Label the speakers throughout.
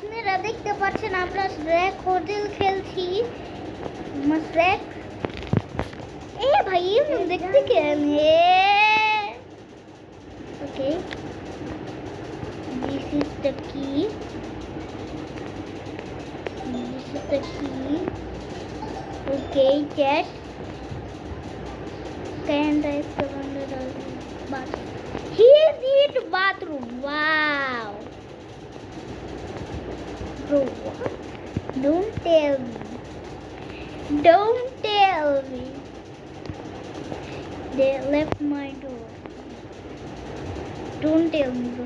Speaker 1: আপনারা দেখতে পাচ্ছেন আমরা স্র্যাক হোটেল খেলছি স্র্যাক এ ভাই দেখতে কেন ওকে দিস ইজ দ্য কি okay chat can I surrender the bathroom here is the bathroom wow bro what? Don't tell me they left my door don't tell me bro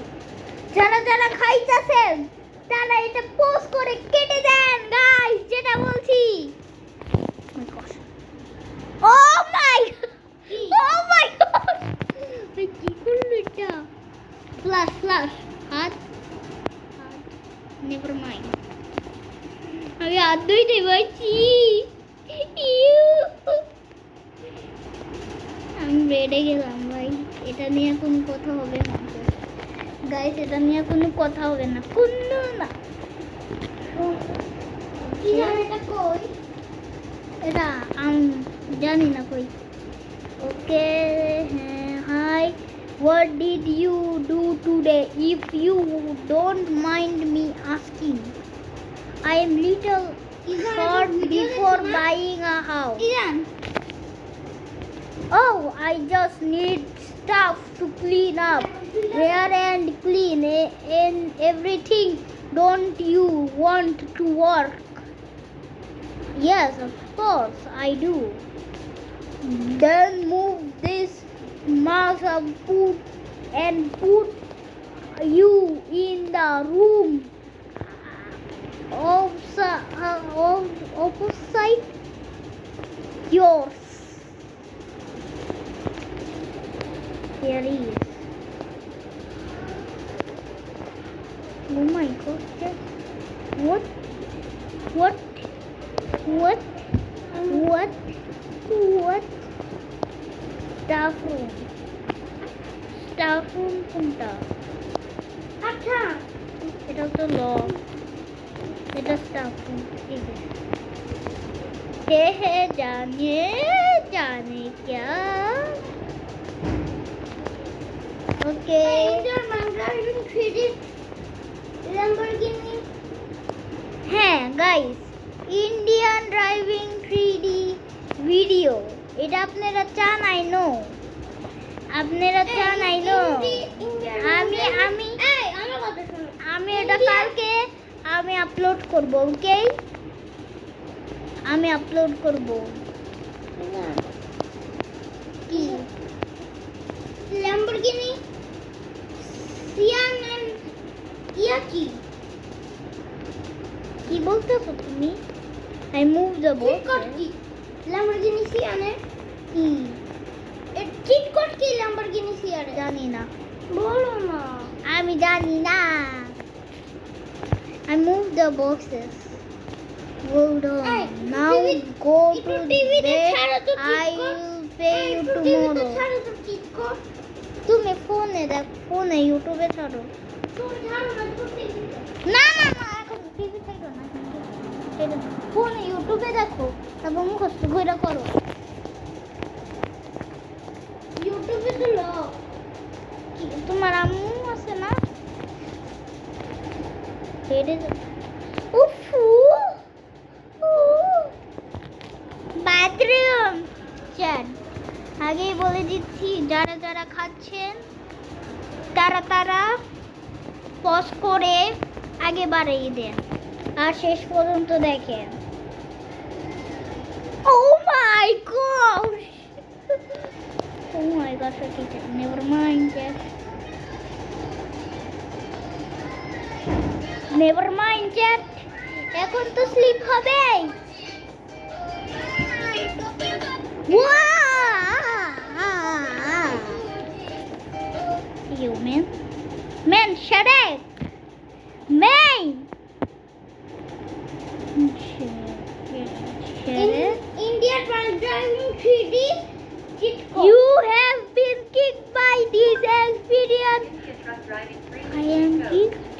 Speaker 1: যারা যারা খাইতাছেন তারা এটা পোস্ট করে কেটে দেন গাইস যেটা বলছি ও my god কি করলো এটা ফ্লাশ হাত নেভার মাইন্ড আমি হাত ধুইতে পারছি আমি বেডে গেলাম ভাই এটা নিয়ে কোনো কথা হবে না গাইস এটা নিয়ে কোনো কথা হবে না কোনো না কি জানি এটা কই এটা আমি জানি না কই ওকে high what did you do today if you don't mind me asking I am little short before buying a house oh I just need stuff to clean up hair and clean and everything don't you want to work yes of course I do then move this mask and put you in the room opposite yours here he is oh my god what staff room কোনটা আচ্ছা এটা তো lock এটা staff room ঠিক আছে जाने क्या okay হ্যাঁ guys Indian driving 3D video এটা আপনারা চান আই নো আপনারা চান আই নো আমি এটা কালকে আমি আপলোড করব ওকে আমি আপলোড করব কি ল্যাম্বরগিনি সিয়ান ইয়া কি বলতেছো তুমি আই মুভ দ্য বোট কি ল্যাম্বরগিনি সিয়ানে কি চিট কোড কি ল্যাম্বরগিনি সিয়ানে জানি না বলো না আমি জানি না I move the boxes. Hold on. Hey, now go to bed. I will pay you tomorrow. তুমি ফোনে দেখ ফোনে ইউটিউবে ছাড়ো না এখন টিভি ছাড়ো না ফোনে ইউটিউবে দেখো তারপর মুখস্থ কইরা করো ইউটিউবে তো লক তোমার আম্মু আছে না বাথরুম চল আগেই বলে দিচ্ছি যারা যারা খাচ্ছেন তারা পজ করে আগে বাড়িয়ে দেন আর শেষ পর্যন্ত দেখেন oh my god never mind never mind chat এখন তো স্লিপ হবে you man shut up man India driving 3D you have been kicked by this experience I am kicked